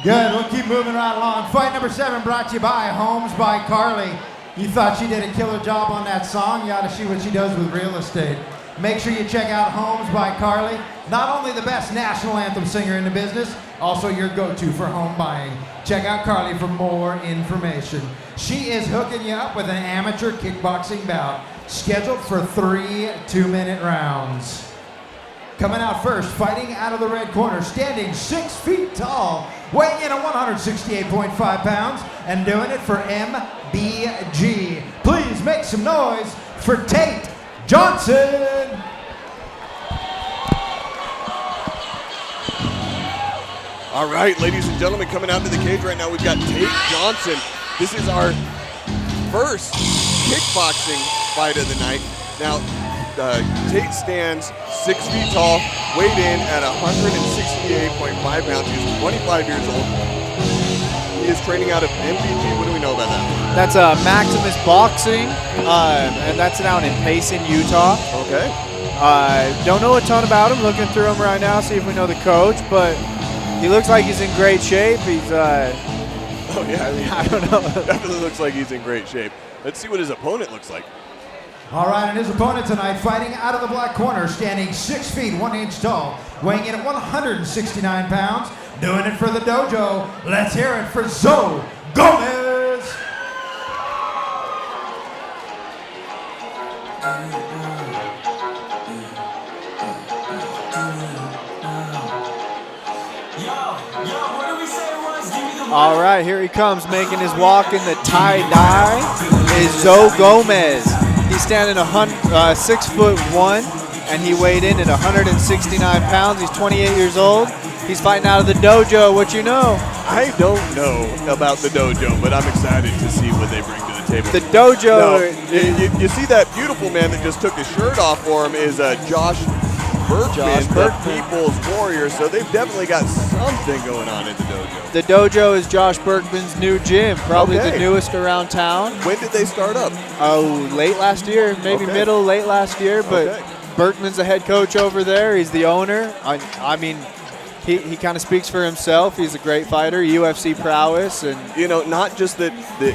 Good, we'll keep moving right along. Fight number 7 brought to you by Homes by Carly. You thought she did a killer job on that song? You ought to see what she does with real estate. Make sure you check out Homes by Carly. Not only the best national anthem singer in the business, also your go-to for home buying. Check out Carly for more information. She is hooking you up with an amateur kickboxing bout, scheduled for 3 2-minute rounds. Coming out first, fighting out of the red corner, standing 6 feet tall, weighing in at 168.5 pounds, and doing it for MBG. Please make some noise for Tate Johnson. All right, ladies and gentlemen, coming out to the cage right now, we've got Tate Johnson. This is our first kickboxing fight of the night. Now, Tate stands 6 feet tall, weighed in at 168.5 pounds. He's 25 years old. He is training out of MBG. What do we know about that? That's Maximus Boxing, and that's down in Payson, Utah. Okay. Don't know a ton about him. Looking through him right now, see if we know the coach, but he looks like he's in great shape. He's, oh yeah, I don't know. Definitely looks like he's in great shape. Let's see what his opponent looks like. All right, and his opponent tonight, fighting out of the black corner, standing 6 feet 1 inch tall, weighing in at 169 pounds, doing it for the dojo. Let's hear it for Zoe Gomez. All right, here he comes, making his walk in the tie-dye, is Zoe Gomez. He's standing 6'1", and he weighed in at 169 pounds. He's 28 years old. He's fighting out of the dojo. What you know? I don't know about the dojo, but I'm excited to see what they bring to the table. The dojo. No, you see that beautiful man that just took his shirt off for him is Josh Berkman, the People's Warrior. So they've definitely got something going on in the dojo. The dojo is Josh Berkman's new gym, probably the newest around town. When did they start up? Oh, late last year, maybe late last year. But Berkman's the head coach over there. He's the owner. I mean, he kind of speaks for himself. He's a great fighter, UFC prowess. And you know, not just that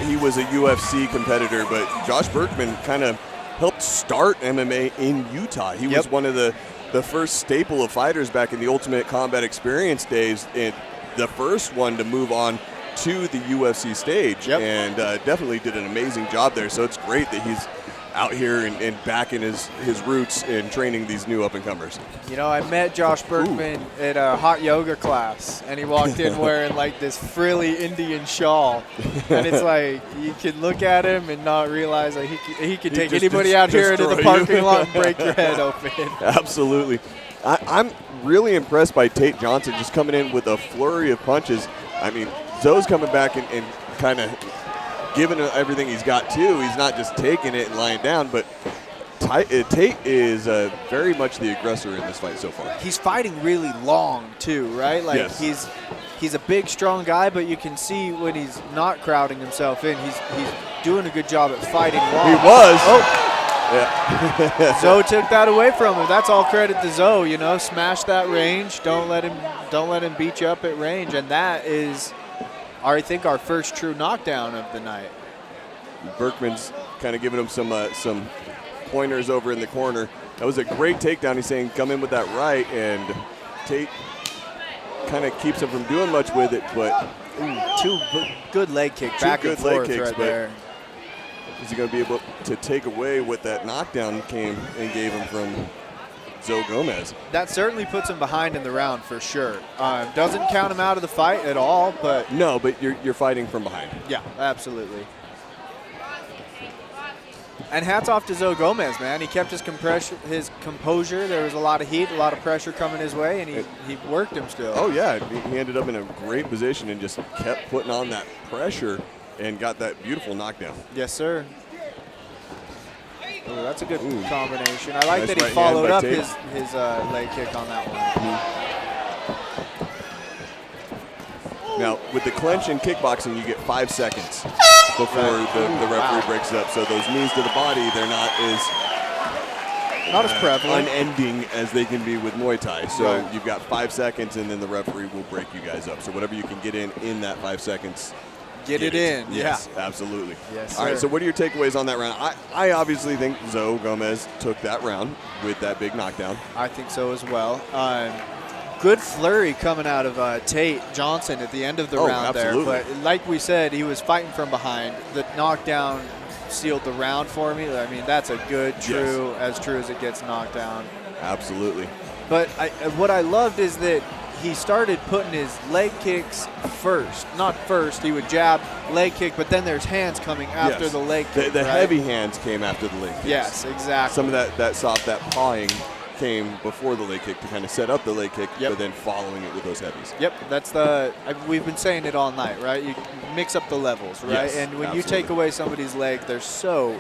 he was a UFC competitor, but Josh Berkman kind of helped start MMA in Utah. He was one of the first staple of fighters back in the Ultimate Combat Experience days, and the first one to move on to the UFC stage, and definitely did an amazing job there. So it's great that he's out here and back in his roots and training these new up-and-comers. You know, I met Josh Berkman at a hot yoga class, and he walked in wearing like this frilly Indian shawl, and it's like you can look at him and not realize that he could take anybody out here into the parking lot and break your head open. Absolutely. I'm really impressed by Tate Johnson just coming in with a flurry of punches. I mean, Zoe's coming back and kind of giving everything he's got too. He's not just taking it and lying down, but Tate is very much the aggressor in this fight so far. He's fighting really long too, right? Like he's a big, strong guy, but you can see when he's not crowding himself in, he's doing a good job at fighting long. He was. Oh. Yeah. Zoe took that away from him. That's all credit to Zoe. You know, smash that range. Don't let him beat you up at range, and that is, I think, our first true knockdown of the night. Berkman's kind of giving him some pointers over in the corner. That was a great takedown. He's saying come in with that right, and Tate kind of keeps him from doing much with it. But two good leg kicks back and forth right there. Is he going to be able to take away what that knockdown came and gave him from Zoe Gomez? That certainly puts him behind in the round for sure. Doesn't count him out of the fight at all, but no, but you're fighting from behind. Yeah, absolutely. And hats off to Zoe Gomez, man. He kept his composure. There was a lot of heat, a lot of pressure coming his way, and he worked him still. Oh yeah, he ended up in a great position and just kept putting on that pressure and got that beautiful knockdown. Yes, sir. Ooh, that's a good combination. I like that he followed up his leg kick on that one. Now, with the clinch in kickboxing, you get 5 seconds before the referee breaks it up. So those knees to the body, they're not not as prevalent. Unending as they can be with Muay Thai. So Right. you've got 5 seconds, and then the referee will break you guys up. So whatever you can get in that 5 seconds, Get it in. Yes, absolutely. Yes, All right, sir. so what are your takeaways on that round? I obviously think Zoe Gomez took that round with that big knockdown. I think so as well. Good flurry coming out of Tate Johnson at the end of the round absolutely. there. But like we said, he was fighting from behind. The knockdown sealed the round for me. I mean, that's a good, true, as true as it gets knockdown. Absolutely. But what I loved is that he started putting his leg kicks first. Not first, he would jab, leg kick, but then there's hands coming after Yes. the leg kick. The right? heavy hands came after the leg kicks. Yes, exactly. Some of that soft, that pawing came before the leg kick to kind of set up the leg kick, Yep. but then following it with those heavies. Yep, that's we've been saying it all night, right? You mix up the levels, right? Yes, and when you absolutely. take away somebody's leg, they're so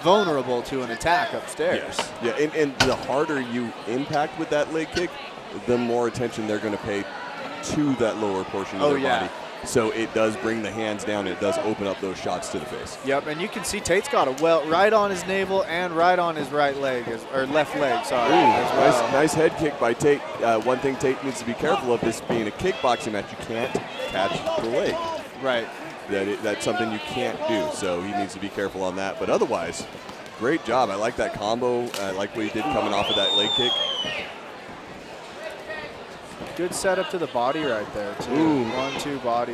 vulnerable to an attack upstairs. Yes. Yeah, and the harder you impact with that leg kick, the more attention they're going to pay to that lower portion of their yeah. body. So it does bring the hands down. It does open up those shots to the face. Yep, and you can see Tate's got a welt right on his navel and right on his right leg, or left leg, sorry. as well. Nice head kick by Tate. One thing Tate needs to be careful of, this being a kickboxing match, you can't catch the leg. Right. That's something you can't do, so he needs to be careful on that. But otherwise, great job. I like that combo. I like what he did coming off of that leg kick. Good setup to the body right there, too. Ooh. 1-2 body.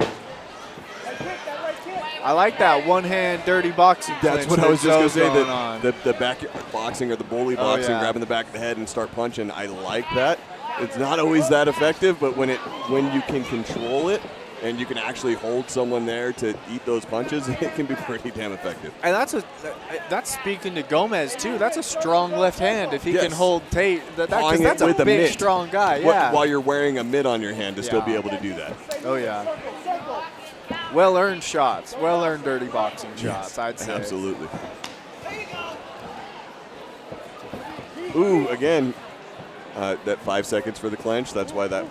I like that one-hand dirty boxing That's clinch what I was that just going to Zoe's say. going on. The back boxing or the bully boxing, yeah. grabbing the back of the head and start punching. I like that. It's not always that effective, but when you can control it and you can actually hold someone there to eat those punches, it can be pretty damn effective. And that's speaking to Gomez too. That's a strong left hand if he Yes. can hold Tate. Pawing That's it a with a big, mitt. strong guy. Yeah. While you're wearing a mitt on your hand to still be Yeah. able to do that. Oh yeah. Well-earned shots. Well-earned dirty boxing shots. I'd say. Absolutely. Ooh, again, that 5 seconds for the clinch. That's why that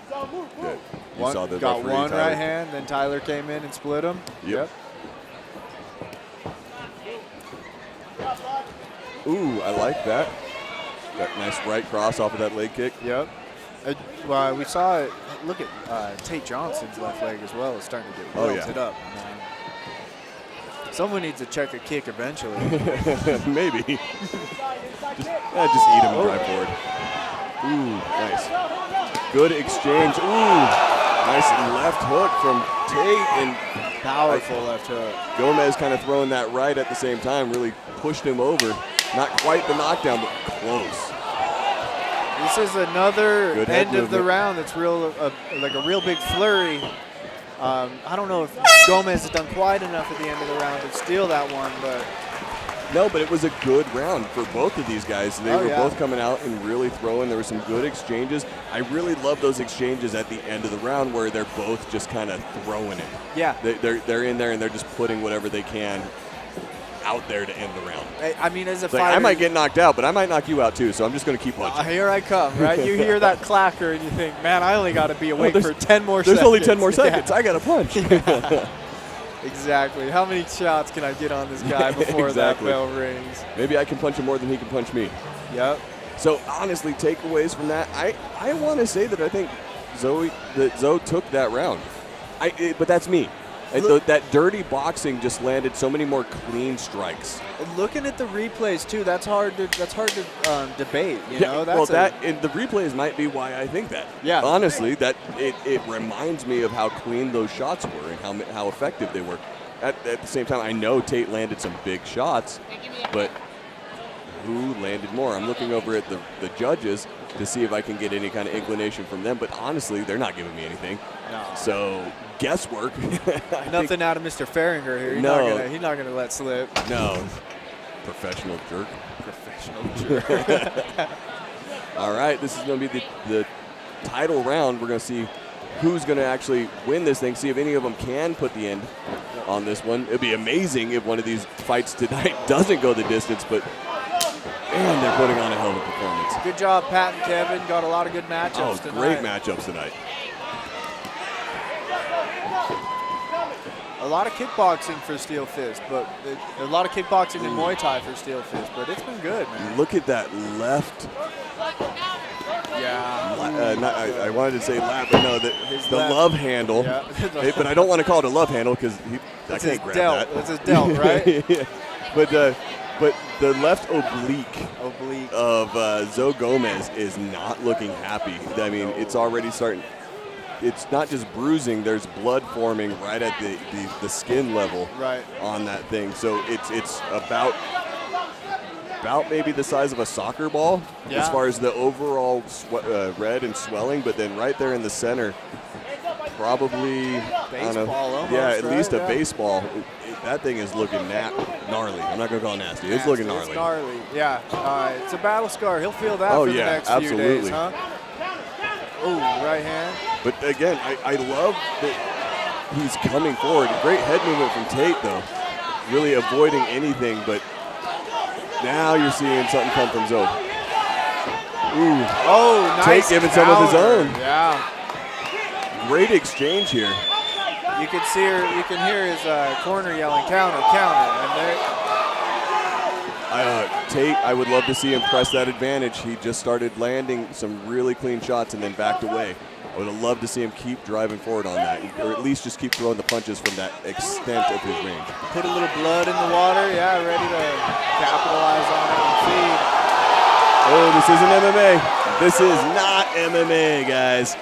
you saw the Got referee, one Tyler. right hand, then Tyler came in and split him. Yep. Ooh, I like that. That nice right cross off of that leg kick. Yep. Well, we saw it. Look at Tate Johnson's left leg as well. It's starting to get Oh, yeah. welted up. Someone needs to check a kick eventually. Maybe. just eat him and drive forward. Ooh, nice. Good exchange. Ooh, nice left hook from Tate. And Powerful left hook. Gomez kind of throwing that right at the same time, really pushed him over. Not quite the knockdown, but close. This is another Good head end of the movement. round that's like a real big flurry. I don't know if Gomez has done quite enough at the end of the round to steal that one, but No, but it was a good round for both of these guys. They were yeah. both coming out and really throwing. There were some good exchanges. I really love those exchanges at the end of the round where they're both just kind of throwing it. yeah. They're in there and they're just putting whatever they can out there to end the round. I mean, as a It's like, fighter, I might get knocked out, but I might knock you out too, so I'm just going to keep punching. here I come, right? You hear that clacker and you think, man, I only got to be awake there's- for 10 more There's seconds. only 10 more Yeah. seconds. I got to punch. Exactly. How many shots can I get on this guy before Exactly. that bell rings? Maybe I can punch him more than he can punch me. Yep. So honestly, takeaways from that, I want to say that I think Zoe took that round. But that's me. That dirty boxing just landed so many more clean strikes. Looking at the replays too, that's hard to debate. You know, well, that's and the replays might be why I think that. Yeah. Honestly, that it reminds me of how clean those shots were and how effective they were. At the same time, I know Tate landed some big shots, but who landed more? I'm looking over at the judges to see if I can get any kind of inclination from them, but honestly, they're not giving me anything. No. So guesswork. nothing out of Mr. Farringer here. He's not gonna let slip. No. Professional jerk. Professional jerk. All right, this is going to be the title round. We're going to see who's going to actually win this thing, see if any of them can put the end on this one. It would be amazing if one of these fights tonight doesn't go the distance, but man, they're putting on a hell of a performance. Good job, Pat and Kevin. Got a lot of good matchups tonight. Great matchups tonight. A lot of kickboxing for SteelFist, but a lot of kickboxing and Muay Thai for SteelFist, but it's been good, man. Look at that left. Yeah. I wanted to say lap, but no, the left. love handle. Yeah. But I don't want to call it a love handle because I can't grab that. That's his delt, right? Yeah. But the left oblique of Zoe Gomez is not looking happy. I mean, it's already starting. It's not just bruising. There's blood forming right at the skin level on that thing. So it's about maybe the size of a soccer ball as far as the overall red and swelling. But then right there in the center, probably baseball almost, at least a baseball. That thing is looking gnarly. I'm not going to call it nasty. It's looking gnarly. It's gnarly, yeah. It's a battle scar. He'll feel that for the next few days, huh? Ooh, right hand. But again, I love that he's coming forward. Great head movement from Tate, though. Really avoiding anything, but now you're seeing something come from Zoe. Ooh. Oh, nice. Tate giving some of his own. Yeah. Great exchange here. You can see her. You can hear his corner yelling, "Counter, counter!" And Tate, I would love to see him press that advantage. He just started landing some really clean shots and then backed away. I would have loved to see him keep driving forward on that, or at least just keep throwing the punches from that extent of his range. Put a little blood in the water, ready to capitalize on it and feed. Oh, this isn't MMA. This is not MMA, guys.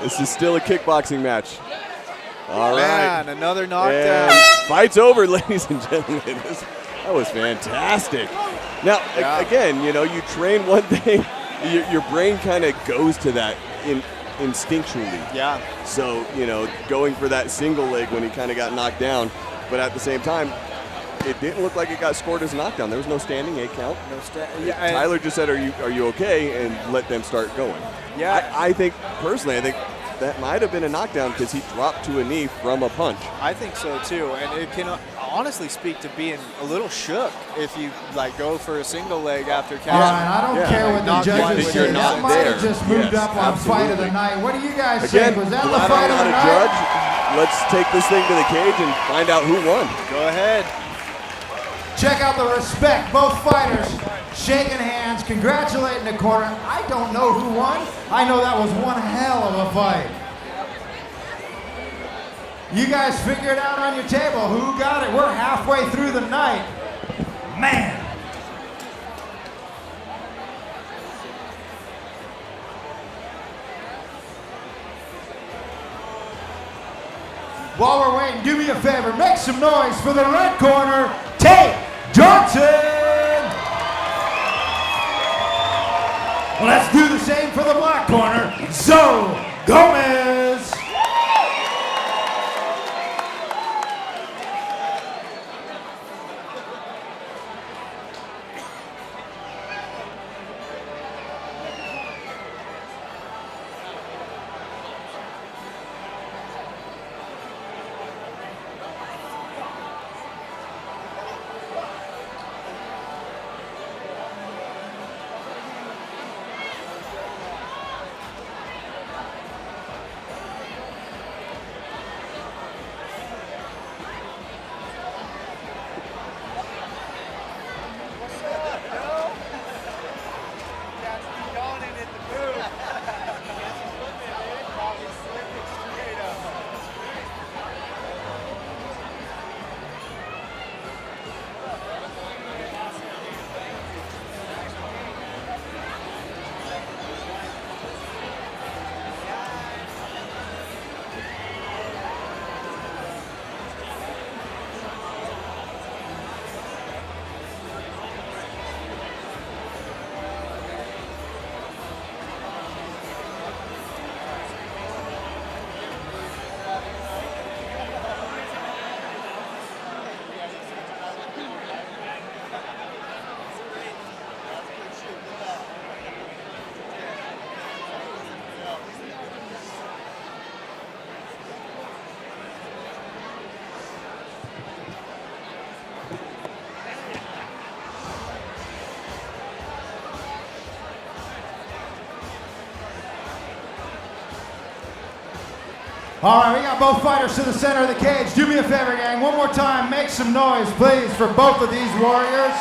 This is still a kickboxing match. All right. Man, another knockdown. And fight's over, ladies and gentlemen. That was fantastic. Now, again, you train one thing, your brain kind of goes to that instinctually. Yeah. So, going for that single leg when he kind of got knocked down, but at the same time, it didn't look like it got scored as a knockdown. There was no standing 8 count. Tyler just said, "Are you okay?" and let them start going. Yeah. I think personally, that might have been a knockdown because he dropped to a knee from a punch. I think so too, and it can honestly speak to being a little shook if you go for a single leg after catching. All right, I don't care what the judges say. That might have just moved up on fight of the night. What do you guys think? Was that the fight of the night? Judge, let's take this thing to the cage and find out who won. Go ahead. Check out the respect. Both fighters shaking hands, congratulating the corner. I don't know who won. I know that was one hell of a fight. You guys figure it out on your table. Who got it? We're halfway through the night. Man. While we're waiting, do me a favor. Make some noise for the red corner, Tate Johnson. Well, let's do the same for the black corner, Zoe Gomez. All right, we got both fighters to the center of the cage. Do me a favor, gang. One more time, make some noise, please, for both of these warriors.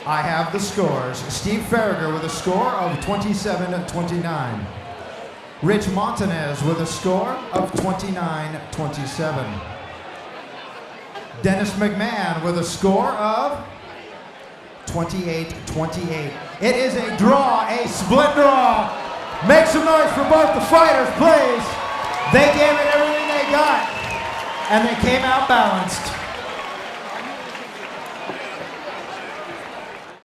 I have the scores. Steve Farragher with a score of 27-29. Rich Montanez with a score of 29-27. Dennis McMahon with a score of 28-28. It is a draw, a split draw. Make some noise for both the fighters, please. They gave it everything they got, and they came out balanced.